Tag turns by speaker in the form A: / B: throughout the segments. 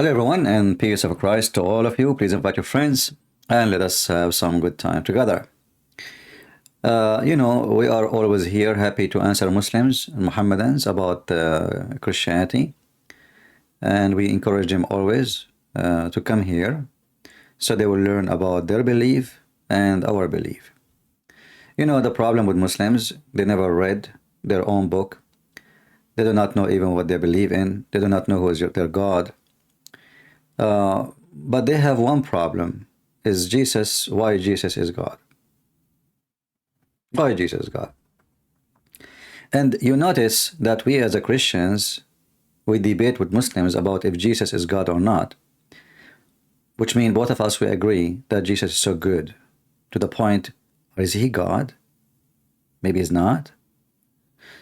A: Hello, everyone, and peace of Christ to all of you. Please invite your friends and let us have some good time together. We are always here happy to answer Muslims and Mohammedans about Christianity, and we encourage them always to come here so they will learn about their belief and our belief. You know, the problem with Muslims, they never read their own book. They do not know even what they believe in. They do not know who is their God. But they have one problem, is Jesus, why Jesus is God. Why Jesus is God. And you notice that we as a Christians, we debate with Muslims about if Jesus is God or not, which means both of us, we agree that Jesus is so good to the point, is he God? Maybe he's not.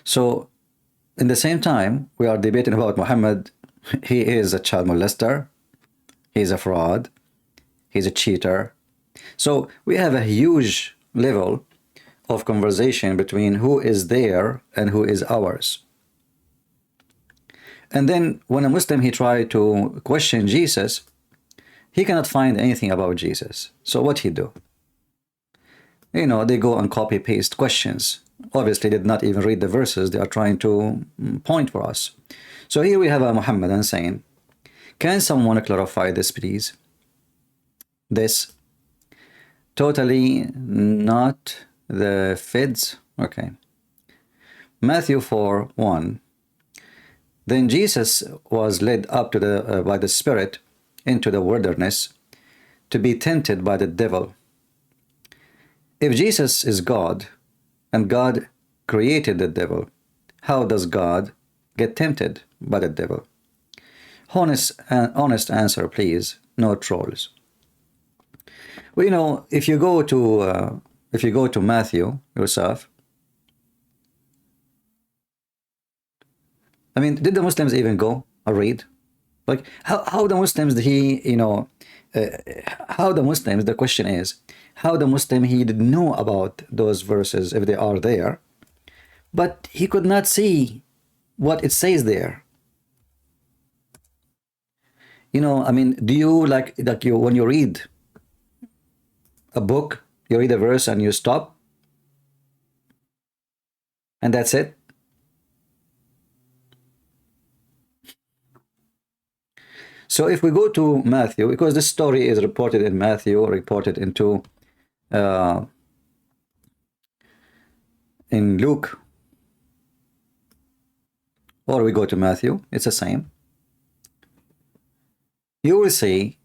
A: So in the same time, we are debating about Muhammad. He is a child molester. He's a fraud. He's a cheater. So we have a huge level of conversation between who is there and who is ours. And then when a Muslim, he tried to question Jesus, he cannot find anything about Jesus. So what he do? You know, they go and copy paste questions. Obviously, they did not even read the verses. They are trying to point for us. So here we have a Muhammadan saying, can someone clarify this, please? This totally not the feds. Okay. Matthew 4:1. Then Jesus was led up to by the Spirit into the wilderness to be tempted by the devil. If Jesus is God and God created the devil, how does God get tempted by the devil? Honest answer, please. No trolls. Well, you know, if you go to Matthew yourself, I mean, did the Muslims even go or read? Like, how the Muslims, how the Muslims, the question is, how the Muslim, he didn't know about those verses if they are there, but he could not see what it says there. You know, I mean, do you like you when you read a book, you read a verse and you stop, and that's it? So if we go to Matthew, because this story is reported in Matthew, reported into in Luke, or we go to Matthew, it's the same. You will see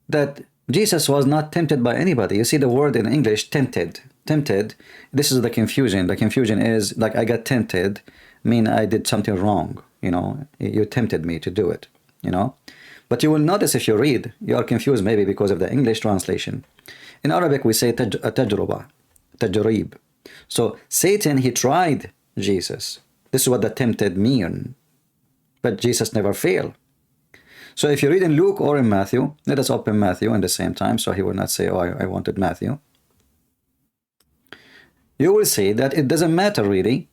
A: that Jesus was not tempted by anybody. You see the word in English, tempted. Tempted, this is the confusion. The confusion is like, I got tempted, mean I did something wrong. You know, you tempted me to do it, you know. But you will notice if you read, you are confused maybe because of the English translation. In Arabic, we say tajruba, tajrib. So Satan, he tried Jesus. This is what the tempted mean. But Jesus never failed. So if you read in Luke or in Matthew, let us open Matthew at the same time, so he will not say, oh, I wanted Matthew. You will see that it doesn't matter really,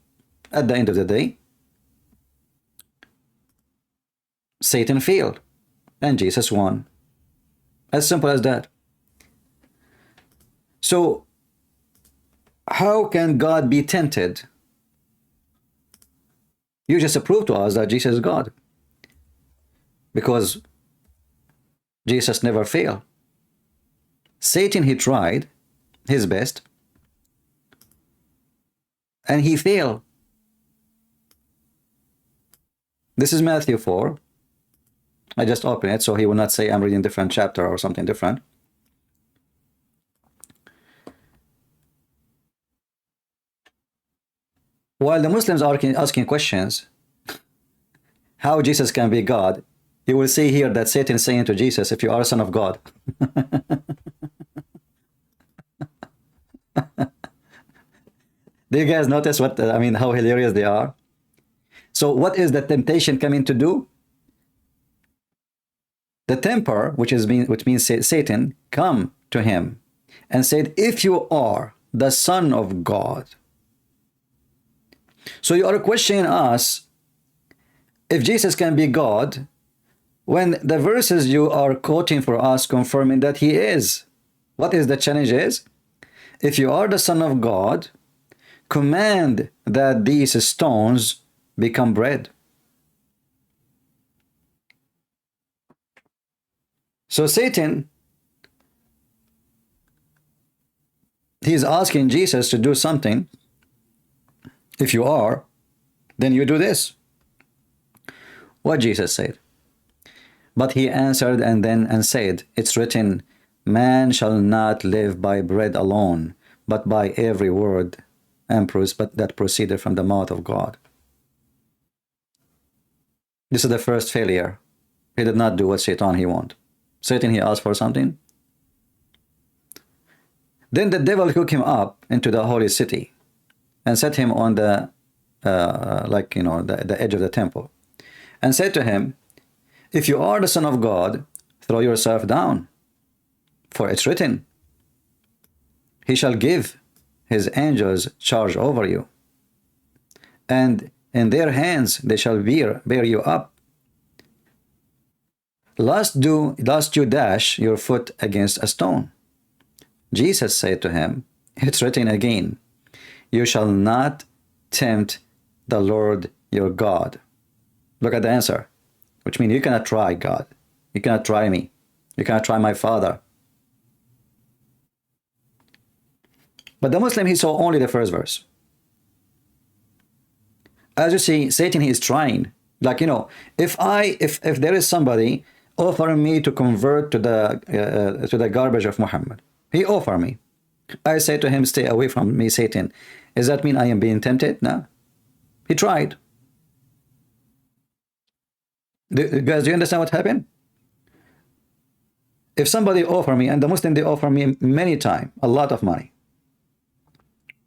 A: at the end of the day. Satan failed, and Jesus won. As simple as that. So, how can God be tempted? You just prove to us that Jesus is God. Because Jesus never failed. Satan, he tried his best, and he failed. This is Matthew 4. I just open it so he will not say I'm reading different chapter or something different. While the Muslims are asking questions, how Jesus can be God, you will see here that Satan is saying to Jesus, if you are a son of God. Do you guys notice what, I mean, how hilarious they are? So what is the temptation coming to do? The tempter, which means Satan, come to him and said, if you are the Son of God. So you are questioning us, if Jesus can be God, when the verses you are quoting for us confirming that he is. What is the challenge is? If you are the Son of God, command that these stones become bread. So Satan, he's asking Jesus to do something. If you are, then you do this. What Jesus said. But he answered and said, it's written, man shall not live by bread alone, but by every word that proceeded from the mouth of God. This is the first failure. He did not do what Satan he wanted. Satan, he asked for something. Then the devil took him up into the holy city and set him on the the edge of the temple, and said to him, if you are the Son of God, throw yourself down, for it's written, he shall give his angels charge over you, and in their hands they shall bear you up, lest you dash your foot against a stone. Jesus said to him, it's written again, you shall not tempt the Lord your God. Look at the answer, which means you cannot try God. You cannot try me. You cannot try my Father. But the Muslim, he saw only the first verse. As you see, Satan, he is trying. Like, if there is somebody offering me to convert to the garbage of Muhammad, he offered me. I say to him, stay away from me, Satan. Does that mean I am being tempted? No. He tried. Guys, do you understand what happened? If somebody offer me, and the Muslim, they offer me many times, a lot of money,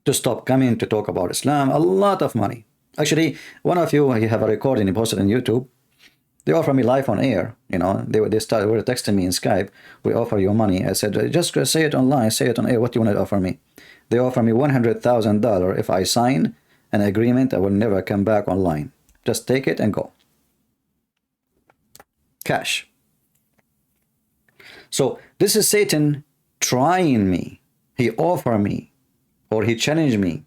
A: to stop coming to talk about Islam, a lot of money. Actually, one of you have a recording he posted on YouTube. They offer me live on air. They were texting me in Skype. We offer you money. I said, just say it online, say it on air. What do you want to offer me? They offer me $100,000 if I sign an agreement. I will never come back online. Just take it and go. Cash. So this is Satan trying me. He offered me, or he challenged me.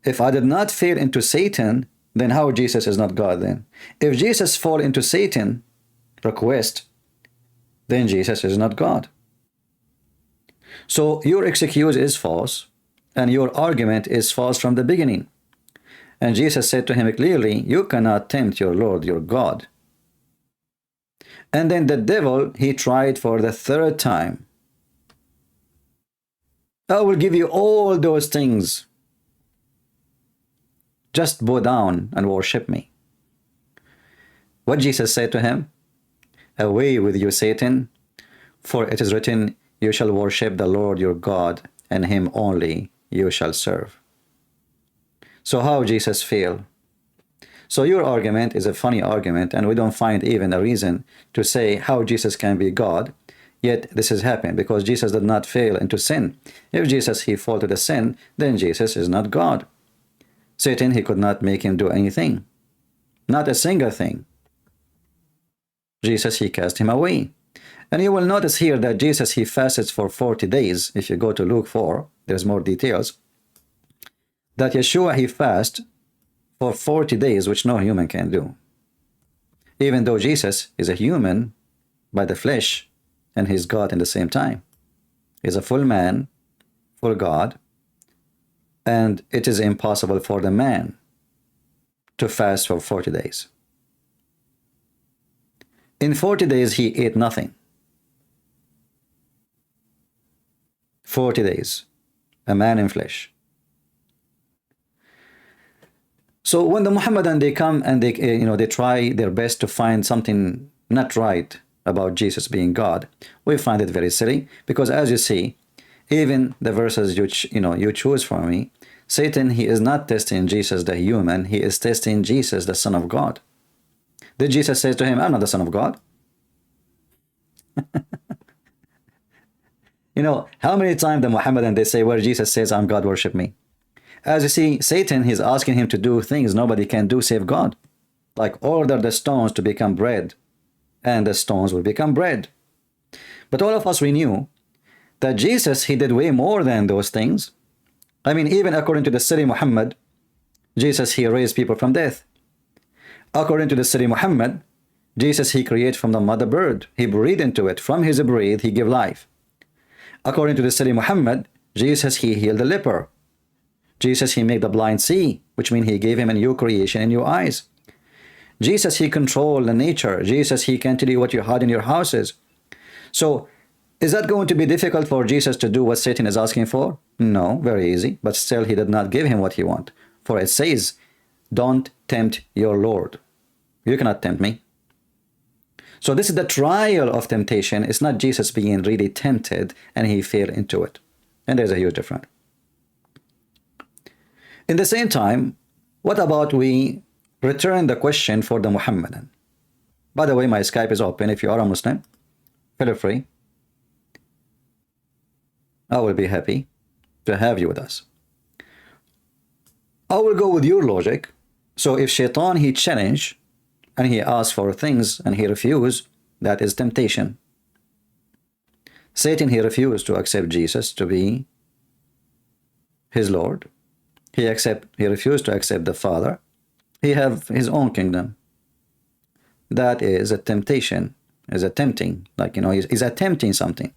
A: If I did not fall into Satan, then how Jesus is not God then? If Jesus fall into Satan request, then Jesus is not God. So your excuse is false, and your argument is false from the beginning. And Jesus said to him clearly, you cannot tempt your Lord, your God. And then the devil, he tried for the third time. I will give you all those things. Just bow down and worship me. What Jesus said to him? Away with you, Satan, for it is written, you shall worship the Lord your God, and him only you shall serve. So how Jesus failed? So your argument is a funny argument, and we don't find even a reason to say how Jesus can be God, yet this has happened because Jesus did not fail into sin. If Jesus, he fall to the sin, then Jesus is not God. Satan, he could not make him do anything. Not a single thing. Jesus, he cast him away. And you will notice here that Jesus, he fasted for 40 days. If you go to Luke 4, there's more details. That Yeshua, he fasted for 40 days, which no human can do. Even though Jesus is a human by the flesh, and he's God in the same time. He's a full man, full God, and it is impossible for the man to fast for 40 days. In 40 days, he ate nothing. 40 days, a man in flesh. So when the Muhammadan, they come and they try their best to find something not right about Jesus being God, we find it very silly, because as you see, even the verses you choose for me, Satan, he is not testing Jesus the human, he is testing Jesus the Son of God. Did Jesus say to him, I'm not the Son of God? How many times the Muhammadan, they say where Jesus says, I'm God, worship me. As you see, Satan, he's asking him to do things nobody can do save God. Like order the stones to become bread. and the stones will become bread. But all of us, we knew that Jesus, he did way more than those things. I mean, even according to the Siri Muhammad, Jesus, he raised people from death. According to the Siri Muhammad, Jesus, he created from the mother bird. He breathed into it. From his breath, he gave life. According to the Siri Muhammad, Jesus, he healed the leper. Jesus, he made the blind see, which means he gave him a new creation and new eyes. Jesus, he controlled the nature. Jesus, he can tell you what you had in your houses. So, is that going to be difficult for Jesus to do what Satan is asking for? No, very easy. But still, he did not give him what he wants. For it says, don't tempt your Lord. You cannot tempt me. So this is the trial of temptation. It's not Jesus being really tempted and he fell into it. And there's a huge difference. In the same time, what about we return the question for the Muhammadan? By the way, my Skype is open. If you are a Muslim, feel free. I will be happy to have you with us. I will go with your logic. So if Shaitan, he challenged and he asked for things and he refused, that is temptation. Satan, he refused to accept Jesus to be his Lord. He refused to accept the Father. He have his own kingdom. That is a temptation, is attempting, like, he's attempting something,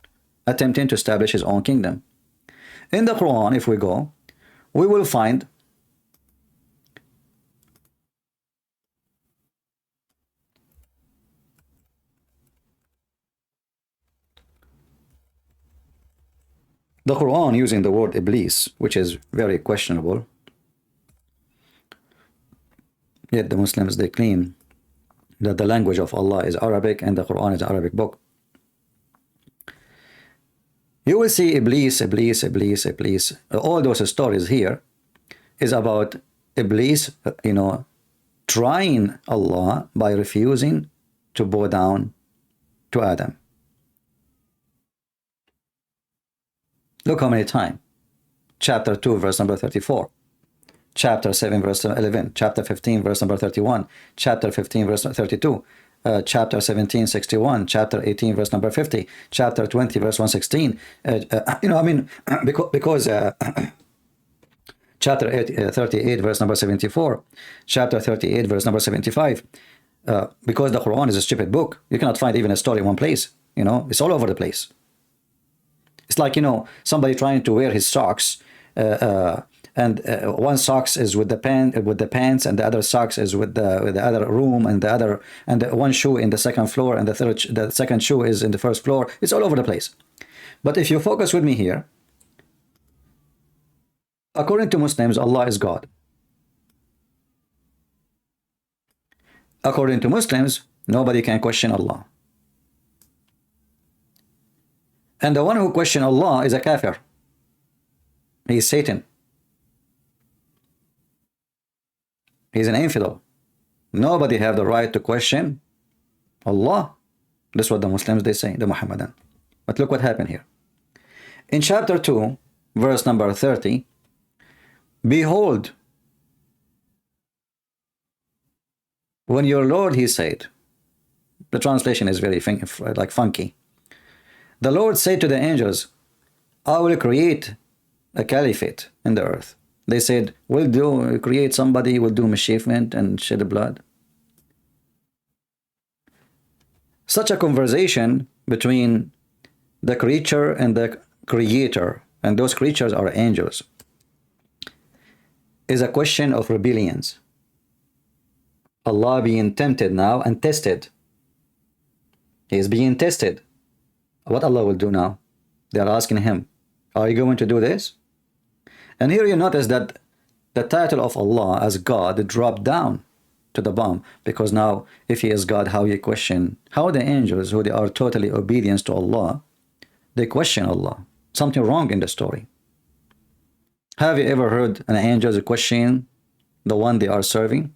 A: attempting to establish his own kingdom. In the Quran, if we go, we will find the Quran using the word Iblis, which is very questionable. Yet the Muslims, they claim that the language of Allah is Arabic and the Quran is an Arabic book. You will see Iblis, Iblis, Iblis, Iblis. All those stories here is about Iblis, trying Allah by refusing to bow down to Adam. Look how many times. Chapter 2, verse number 34. Chapter 7, verse 11. Chapter 15, verse number 31. Chapter 15, verse 32. Chapter 17, 61. Chapter 18, verse number 50. Chapter 20, verse 116. Because chapter 38, verse number 74. Chapter 38, verse number 75. Because the Quran is a stupid book. You cannot find even a story in one place. It's all over the place. It's like, somebody trying to wear his socks, and one socks is with the pants, and the other socks is with the other room, and one shoe in the second floor, and the second shoe is in the first floor. It's all over the place. But if you focus with me here, according to Muslims, Allah is God. According to Muslims, nobody can question Allah. And the one who questions Allah is a kafir. He is Satan. He's an infidel. Nobody have the right to question Allah. That's what the Muslims, they say, the Muhammadan. But look what happened here. In chapter 2, verse number 30, behold, when your Lord, he said, the translation is very funky. The Lord said to the angels, I will create a caliphate in the earth. They said, we'll create somebody, will do mischievement and shed blood. Such a conversation between the creature and the creator, and those creatures are angels, is a question of rebellions. Allah being tempted now and tested. He is being tested. What Allah will do now? They are asking him, are you going to do this? And here you notice that the title of Allah as God dropped down to the bottom, because now if he is God, how you question, how the angels, who they are totally obedient to Allah, they question Allah. Something wrong in the story. Have you ever heard an angel question the one they are serving?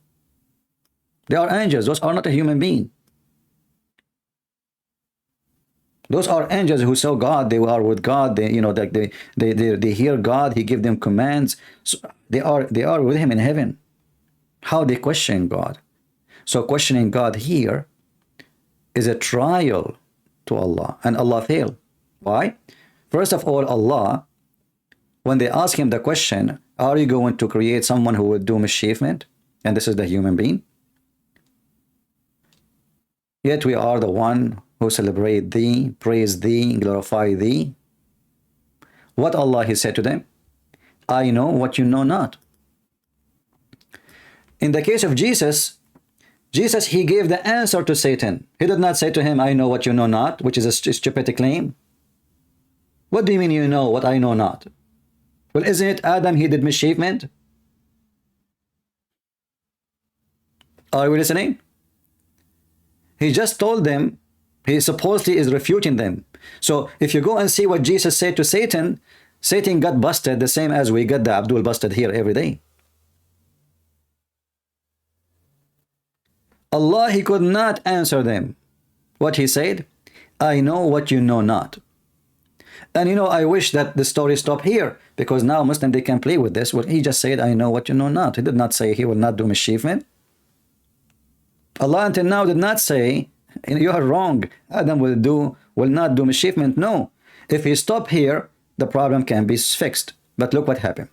A: They are angels. Those are not a human being. Those are angels who saw God. They are with God. They hear God. He gives them commands. So they are with him in heaven. How they question God? So questioning God here is a trial to Allah, and Allah failed. Why? First of all, Allah, when they ask him the question, are you going to create someone who will do mischievement? And this is the human being. Yet we are the one who celebrate thee, praise thee, glorify thee. What Allah he said to them? I know what you know not. In the case of Jesus, he gave the answer to Satan. He did not say to him, I know what you know not, which is a stupid claim. What do you mean you know what I know not? Well, isn't it Adam, he did mischievement? Are we listening? He just told them, he supposedly is refuting them. So if you go and see what Jesus said to Satan, Satan got busted the same as we got the Abdul busted here every day. Allah, he could not answer them. What he said? I know what you know not. And you know, I wish that the story stopped here, because now Muslim, they can play with this. Well, he just said, I know what you know not. He did not say he will not do mischievement. Allah until now did not say, you are wrong, Adam will not do mischievement. No. If he stop here, the problem can be fixed. But look what happened.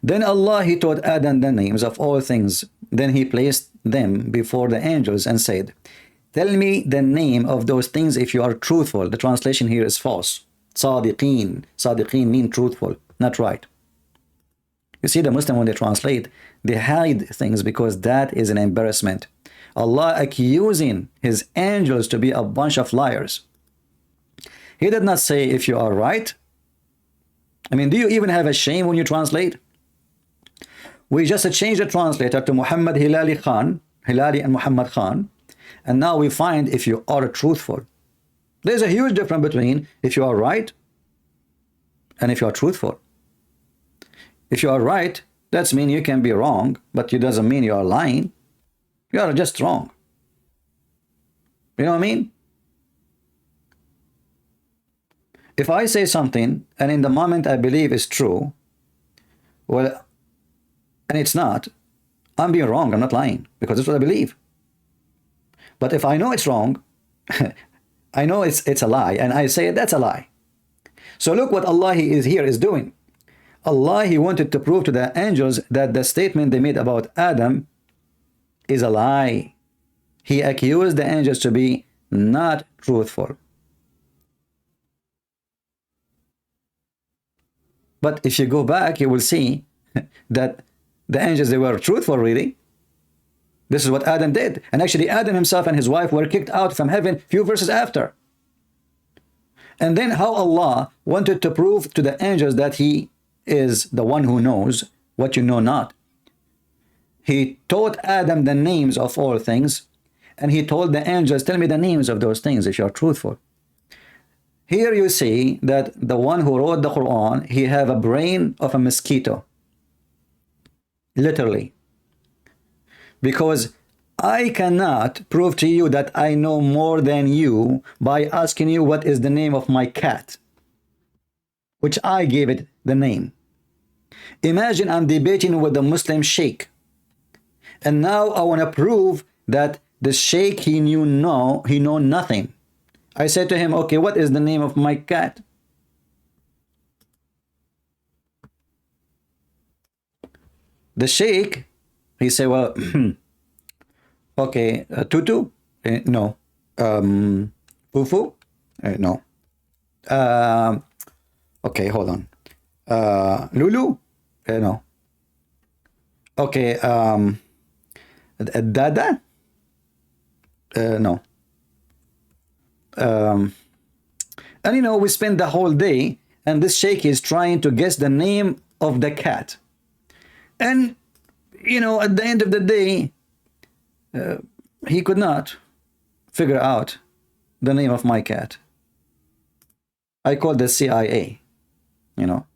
A: Then Allah, he taught Adam the names of all things. Then he placed them before the angels and said, tell me the name of those things if you are truthful. The translation here is false. Sadiqeen. Sadiqeen mean truthful, not right. You see, the Muslim, when they translate, they hide things because that is an embarrassment. Allah accusing his angels to be a bunch of liars. He did not say if you are right. I mean, do you even have a shame when you translate? We just changed the translator to Muhammad Hilali Khan, Hilali and Muhammad Khan, and now we find if you are truthful. There's a huge difference between if you are right and if you are truthful. If you are right, that means you can be wrong, but it doesn't mean you are lying. You are just wrong. You know what I mean? If I say something and in the moment I believe is true, well, and it's not, I'm being wrong, I'm not lying, because that's what I believe. But if I know it's wrong, I know it's a lie, and I say that's a lie. So look what Allah is doing. Allah, he wanted to prove to the angels that the statement they made about Adam is a lie. He accused the angels to be not truthful. But if you go back, you will see that the angels, they were truthful, really. This is what Adam did. And actually, Adam himself and his wife were kicked out from heaven few verses after. And then how Allah wanted to prove to the angels that he is the one who knows what you know not. He taught Adam the names of all things, and he told the angels, tell me the names of those things if you are truthful. Here you see that the one who wrote the Quran, he have a brain of a mosquito. Literally. Because I cannot prove to you that I know more than you by asking you what is the name of my cat, which I gave it the name. Imagine I'm debating with a Muslim sheikh, and now I want to prove that the sheikh, he know nothing. I said to him, okay, what is the name of my cat? The sheikh, he said, well, okay, Tutu? No. Fufu? No. Okay, hold on. Lulu? No. Okay, Dada? No. And you know, we spend the whole day, and this sheikh is trying to guess the name of the cat. And, you know, at the end of the day, he could not figure out the name of my cat. I called the CIA, you know.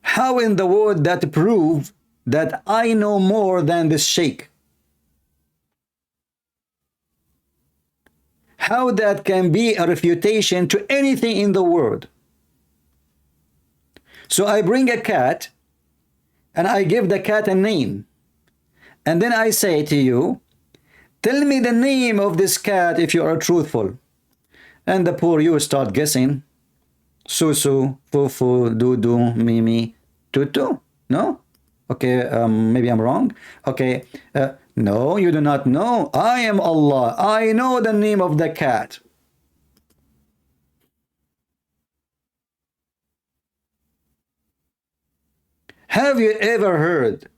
A: How in the world that prove that I know more than this sheikh? How that can be a refutation to anything in the world? So I bring a cat, and I give the cat a name. And then I say to you, tell me the name of this cat if you are truthful. And the poor you start guessing. Susu, Fufu, Dudu, Mimi, Tutu. No? Okay, maybe I'm wrong. Okay, no, you do not know. I am Allah. I know the name of the cat. Have you ever heard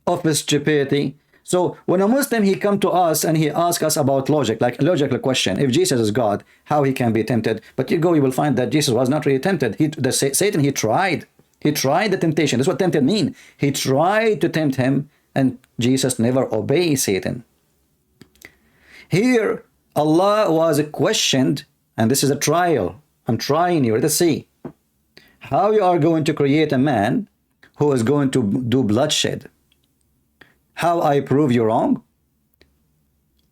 A: of stupidity? So when a Muslim, he come to us and he asks us about logic, like a logical question. If Jesus is God, how he can be tempted? But you will find that Jesus was not really tempted. Satan, he tried. He tried the temptation. That's what tempted mean. He tried to tempt him, and Jesus never obeyed Satan. Here, Allah was questioned, and this is a trial. I'm trying you. Let's see how you are going to create a man who is going to do bloodshed. How I prove you wrong?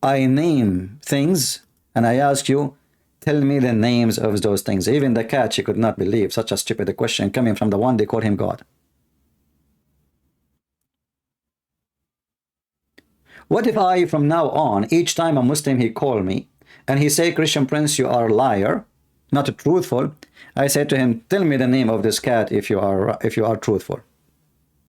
A: I name things, and I ask you, tell me the names of those things. Even the cat, she could not believe such a stupid question coming from the one they call him God. What if I, from now on, each time a Muslim he call me, and he say, Christian Prince, you are a liar, not truthful, I say to him, tell me the name of this cat if you are truthful.